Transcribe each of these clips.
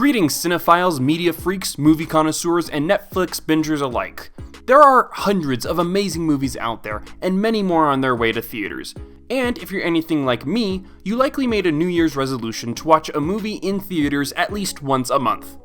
Greetings cinephiles, media freaks, movie connoisseurs, and Netflix bingers alike. There are hundreds of amazing movies out there, and many more on their way to theaters. And if you're anything like me, you likely made a New Year's resolution to watch a movie in theaters at least once a month.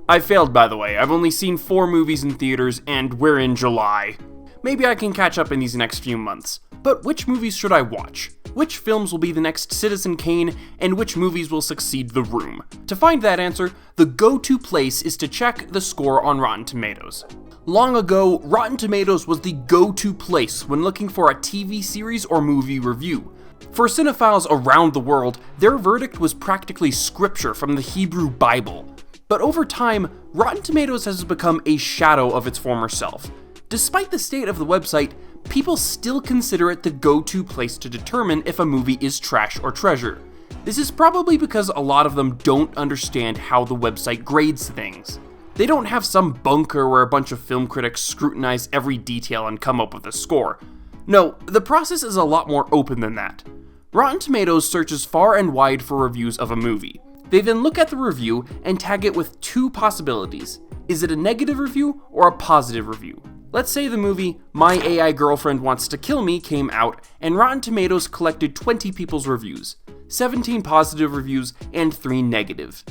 I failed, by the way. I've only seen 4 movies in theaters, and we're in July. Maybe I can catch up in these next few months. But which movies should I watch? Which films will be the next Citizen Kane, and which movies will succeed The Room? To find that answer, the go-to place is to check the score on Rotten Tomatoes. Long ago, Rotten Tomatoes was the go-to place when looking for a TV series or movie review. For cinephiles around the world, their verdict was practically scripture from the Hebrew Bible. But over time, Rotten Tomatoes has become a shadow of its former self. Despite the state of the website, people still consider it the go-to place to determine if a movie is trash or treasure. This is probably because a lot of them don't understand how the website grades things. They don't have some bunker where a bunch of film critics scrutinize every detail and come up with a score. No, the process is a lot more open than that. Rotten Tomatoes searches far and wide for reviews of a movie. They then look at the review and tag it with 2 possibilities. Is it a negative review or a positive review? Let's say the movie My AI Girlfriend Wants to Kill Me came out, and Rotten Tomatoes collected 20 people's reviews, 17 positive reviews and 3 negative.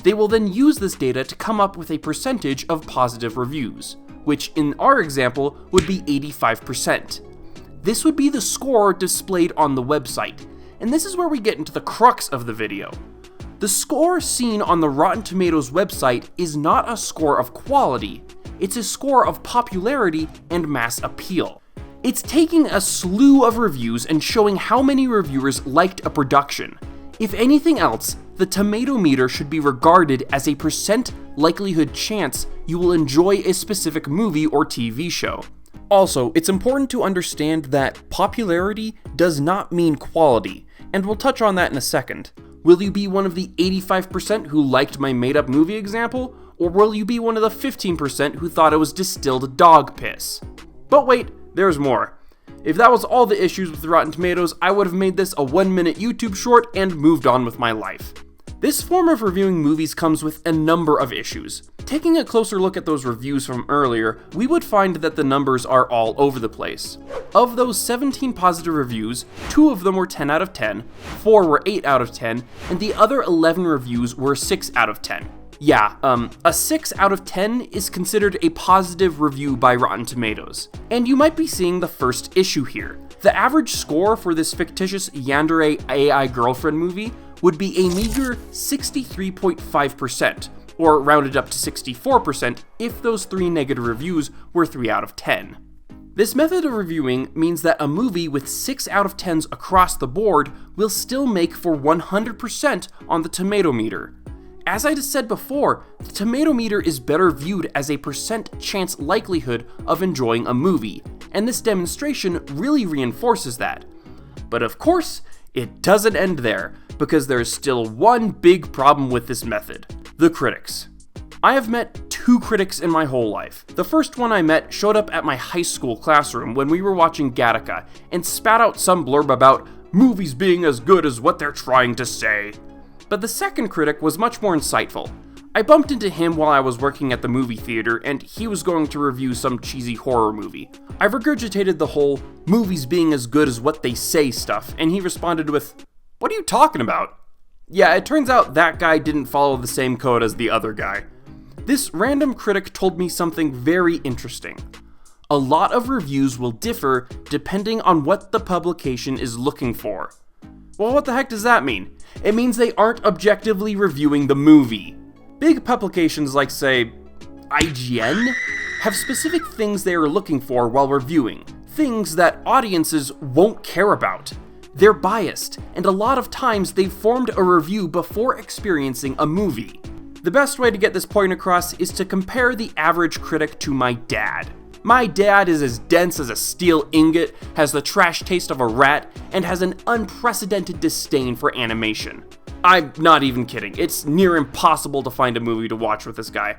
They will then use this data to come up with a percentage of positive reviews, which in our example would be 85%. This would be the score displayed on the website, and this is where we get into the crux of the video. The score seen on the Rotten Tomatoes website is not a score of quality, it's a score of popularity and mass appeal. It's taking a slew of reviews and showing how many reviewers liked a production. If anything else, the tomato meter should be regarded as a percent likelihood chance you will enjoy a specific movie or TV show. Also, it's important to understand that popularity does not mean quality, and we'll touch on that in a second. Will you be one of the 85% who liked my made-up movie example, or will you be one of the 15% who thought it was distilled dog piss? But wait, there's more. If that was all the issues with Rotten Tomatoes, I would have made this a 1-minute YouTube short and moved on with my life. This form of reviewing movies comes with a number of issues. Taking a closer look at those reviews from earlier, we would find that the numbers are all over the place. Of those 17 positive reviews, 2 of them were 10 out of 10, 4 were 8 out of 10, and the other 11 reviews were 6 out of 10. Yeah, a 6 out of 10 is considered a positive review by Rotten Tomatoes. And you might be seeing the first issue here. The average score for this fictitious Yandere AI Girlfriend movie would be a meager 63.5%, or rounded up to 64% if those 3 negative reviews were 3 out of 10. This method of reviewing means that a movie with 6 out of 10s across the board will still make for 100% on the tomato meter. As I just said before, the tomato meter is better viewed as a percent chance likelihood of enjoying a movie, and this demonstration really reinforces that. But of course, it doesn't end there, because there is still one big problem with this method: the critics. I have met 2 critics in my whole life. The first one I met showed up at my high school classroom when we were watching Gattaca and spat out some blurb about movies being as good as what they're trying to say. But the second critic was much more insightful. I bumped into him while I was working at the movie theater, and he was going to review some cheesy horror movie. I regurgitated the whole movies being as good as what they say stuff, and he responded with, "What are you talking about?" Yeah, it turns out that guy didn't follow the same code as the other guy. This random critic told me something very interesting. A lot of reviews will differ depending on what the publication is looking for. Well, what the heck does that mean? It means they aren't objectively reviewing the movie. Big publications like, say, IGN, have specific things they are looking for while reviewing, things that audiences won't care about. They're biased, and a lot of times they've formed a review before experiencing a movie. The best way to get this point across is to compare the average critic to my dad. My dad is as dense as a steel ingot, has the trash taste of a rat, and has an unprecedented disdain for animation. I'm not even kidding, it's near impossible to find a movie to watch with this guy.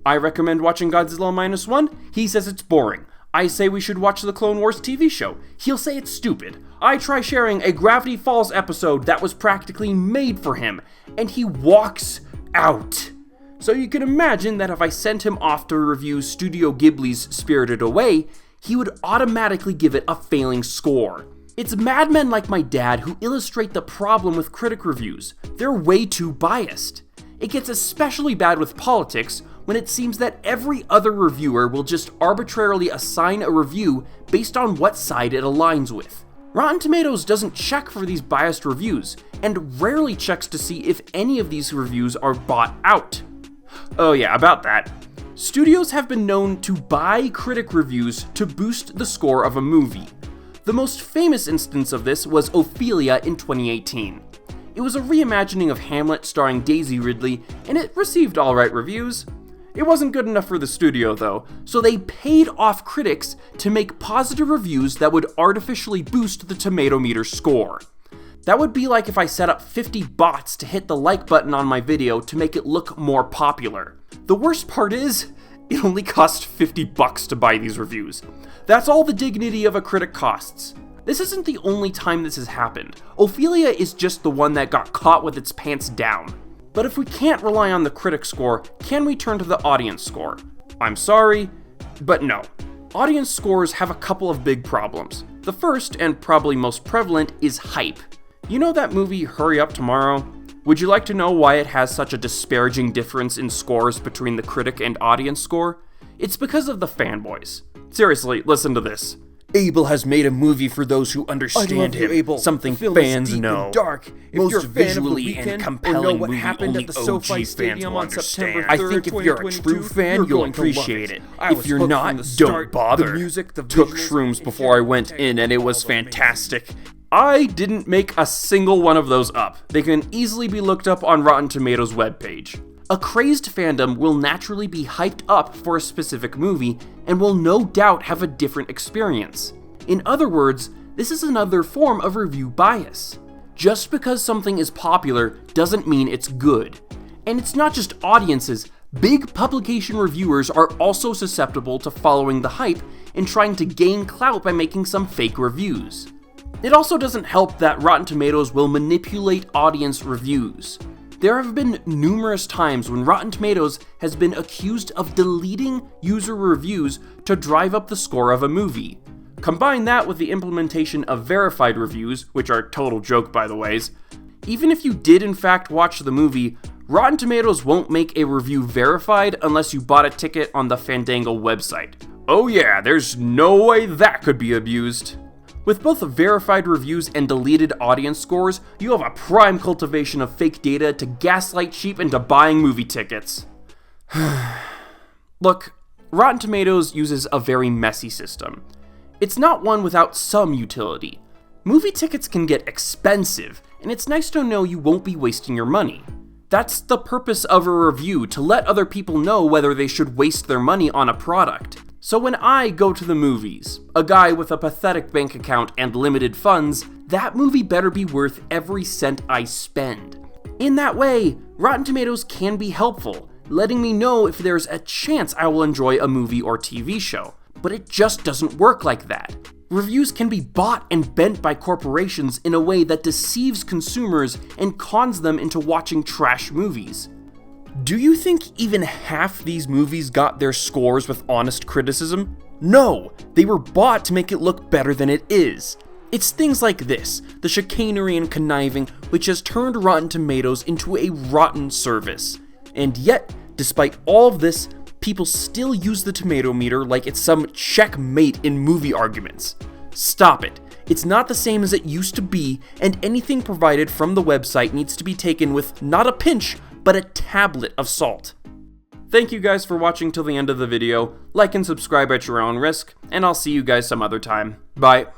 I recommend watching Godzilla Minus One, he says it's boring. I say we should watch the Clone Wars TV show, he'll say it's stupid. I try sharing a Gravity Falls episode that was practically made for him, and he walks out. So you can imagine that if I sent him off to review Studio Ghibli's Spirited Away, he would automatically give it a failing score. It's madmen like my dad who illustrate the problem with critic reviews. They're way too biased. It gets especially bad with politics when it seems that every other reviewer will just arbitrarily assign a review based on what side it aligns with. Rotten Tomatoes doesn't check for these biased reviews, and rarely checks to see if any of these reviews are bought out. Oh yeah, about that. Studios have been known to buy critic reviews to boost the score of a movie. The most famous instance of this was Ophelia in 2018. It was a reimagining of Hamlet starring Daisy Ridley, and it received alright reviews. It wasn't good enough for the studio though, so they paid off critics to make positive reviews that would artificially boost the tomato meter score. That would be like if I set up 50 bots to hit the like button on my video to make it look more popular. The worst part is, it only cost $50 to buy these reviews. That's all the dignity of a critic costs. This isn't the only time this has happened. Ophelia is just the one that got caught with its pants down. But if we can't rely on the critic score, can we turn to the audience score? I'm sorry, but no. Audience scores have a couple of big problems. The first, and probably most prevalent, is hype. You know that movie Hurry Up Tomorrow? Would you like to know why it has such a disparaging difference in scores between the critic and audience score? It's because of the fanboys. Seriously, listen to this. Abel has made a movie for those who understand him. Abel. Something fans know. Dark. If Most you're a fan visually of the and Weeknd, compelling or know what movie happened only at the OG SoFi fans Stadium will on September understand. 3rd, I think if you're a 2022, true fan, you're you'll going to love appreciate it. I If was you're hooked not, from the don't start. bother. The music, the Took visuals, shrooms and before I sharing went the in, and it was all the amazing. fantastic. I didn't make a single one of those up. They can easily be looked up on Rotten Tomatoes webpage. A crazed fandom will naturally be hyped up for a specific movie and will no doubt have a different experience. In other words, this is another form of review bias. Just because something is popular doesn't mean it's good. And it's not just audiences, big publication reviewers are also susceptible to following the hype and trying to gain clout by making some fake reviews. It also doesn't help that Rotten Tomatoes will manipulate audience reviews. There have been numerous times when Rotten Tomatoes has been accused of deleting user reviews to drive up the score of a movie. Combine that with the implementation of verified reviews, which are a total joke by the ways. Even if you did in fact watch the movie, Rotten Tomatoes won't make a review verified unless you bought a ticket on the Fandango website. Oh yeah, there's no way that could be abused. With both verified reviews and deleted audience scores, you have a prime cultivation of fake data to gaslight sheep into buying movie tickets. Look, Rotten Tomatoes uses a very messy system. It's not one without some utility. Movie tickets can get expensive, and it's nice to know you won't be wasting your money. That's the purpose of a review, to let other people know whether they should waste their money on a product. So when I go to the movies, a guy with a pathetic bank account and limited funds, that movie better be worth every cent I spend. In that way, Rotten Tomatoes can be helpful, letting me know if there's a chance I will enjoy a movie or TV show. But it just doesn't work like that. Reviews can be bought and bent by corporations in a way that deceives consumers and cons them into watching trash movies. Do you think even half these movies got their scores with honest criticism? No, they were bought to make it look better than it is. It's things like this, the chicanery and conniving, which has turned Rotten Tomatoes into a rotten service. And yet, despite all of this, people still use the tomato meter like it's some checkmate in movie arguments. Stop it. It's not the same as it used to be, and anything provided from the website needs to be taken with not a pinch, but a tablet of salt. Thank you guys for watching till the end of the video. Like and subscribe at your own risk, and I'll see you guys some other time. Bye.